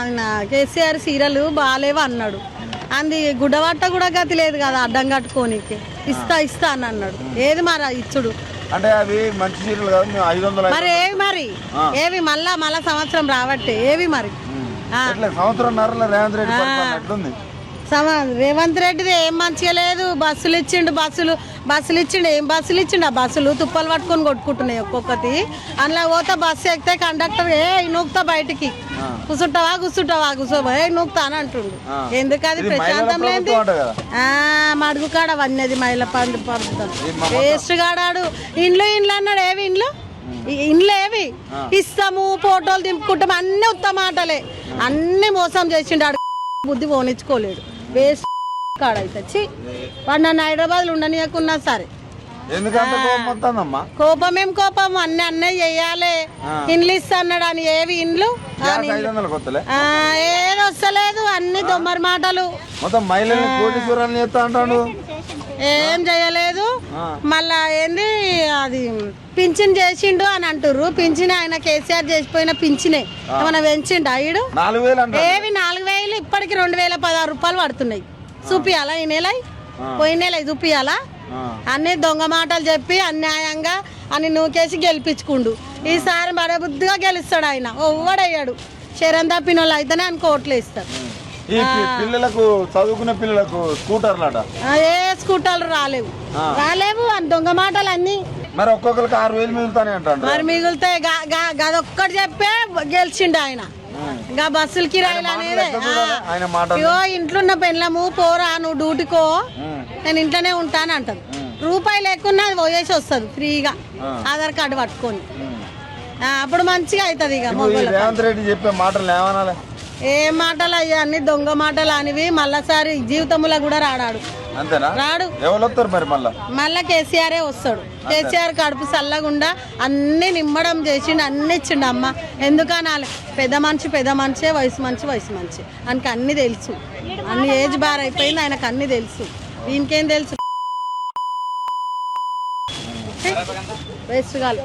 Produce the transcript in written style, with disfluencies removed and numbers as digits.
ఆయన కేసీఆర్ సీరియల్ బాగాలేవు అన్నాడు. అంది గుడ్డబట్ట కూడా గతి లేదు కదా అడ్డం కట్టుకోనికి. ఇస్తా అని అన్నాడు. ఏది మరి ఇచ్చుడు అంటే అవి మంచి సీరియల్ కాదు 500 మరి ఏవి మళ్ళా సంవత్సరం రావట్టే ఏవి మరి సంవత్సరం రేవంత్ రెడ్డి ఎట్లుంది? రేవంత్ రెడ్డిది ఏం మంచిగా లేదు. బస్సులు ఇచ్చిండు ఏం బస్సులు ఇచ్చిండు? ఆ బస్సులు తుప్పలు పట్టుకొని కొట్టుకుంటున్నాయి ఒక్కొక్కటి. అందులో పోతే బస్సు ఎక్కితే కండక్టర్ నూకుతా బయటికి కూర్చుంటావా కూర్చోబో నూకుతా అని అంటుండు. ఎందుకు అది ప్రశాంతం లేదు. మడుగు కాడ వన్నది మహిళ పడుతుంది వేస్ట్ కాడాడు. ఇండ్లు అన్నాడు. ఏవి ఇండ్లు ఏవి ఇస్తాము ఫోటోలు దింపుకుంటాము అన్ని ఉత్తమాటలే. అన్ని మోసం చేసిండు. బుద్ధి పోనిచ్చుకోలేడు. వేస్ట్ కాడైతే వాడు నన్ను హైదరాబాద్ ఉండనీయకున్నా సరే. కోపం అన్నీ చెయ్యాలి. ఇండ్లు ఇస్తా అన్నాడు అని ఏవి ఇండ్లు ఏది వస్తలేదు. అన్ని దొమ్మరి మాటలు. ఏం చేయలేదు. మళ్ళా ఏంది అది పింఛన్ చేసిండు అని అంటుర్రు. పింఛన్ ఆయన కేసీఆర్ చేసిపోయిన పింఛనే ఏమన్నా పెంచిండు అయ్యుడు? ఏవి 4000 ఇప్పటికి 2016 రూపాయలు పడుతున్నాయి. చూపియాలా ఈ నెల పోయిన నెల చూపియాలా? అన్ని దొంగ మాటలు చెప్పి అన్యాయంగా అని నూకేసి గెలిపించుకుండు. ఈసారి మరబుద్ధిగా గెలుస్తాడు ఆయన. ఒవ్వడయ్యాడు శరం తప్పిన వాళ్ళు అయితేనే ఆయన కోట్లు ఇస్తారు. పిల్లలకు చదువుకునే పిల్లలకు స్కూటర్లు ఏ స్కూటర్లు రాలేవు అని దొంగ మాటలు అన్ని. మరి ఒక్కొక్కరికి 6000 మిగులుతానే అంటారు. మరి మిగులుతాయి. గదొక్కటి చెప్పే గెలిచిండు ఆయన. ఇంకా బస్సులు కిరాయిలు అనేది ఇంట్లో ఉన్న పెళ్ళము పోరా నువ్వు డ్యూటీకో నేను ఇంట్లోనే ఉంటాను అంటది. రూపాయి లేకున్నా అది పోయేసి వస్తుంది ఫ్రీగా ఆధార్ కార్డు పట్టుకొని. అప్పుడు మంచిగా అవుతుంది. ఇక రేవంత్ రెడ్డి చెప్పే మాటలు ఏమనాలి? ఏ మాటలు అయ్యా అన్ని దొంగ మాటలు అనివి. మళ్ళాసారి జీవితంలో కూడా రాడు. మళ్ళా కేసీఆరే వస్తాడు. కేసీఆర్ కడుపు చల్లగుండా అన్ని నిమ్మడం చేసిండు. అన్ని ఇచ్చిండు. అమ్మ ఎందుకనాలి? పెద్ద మనిషే, వయసు మంచి ఆయనకి అన్ని తెలుసు. అన్ని ఏజ్ బార్ అయిపోయింది. ఆయనకు అన్ని తెలుసు. దీనికేం తెలుసు? వేస్ట్ కాదు.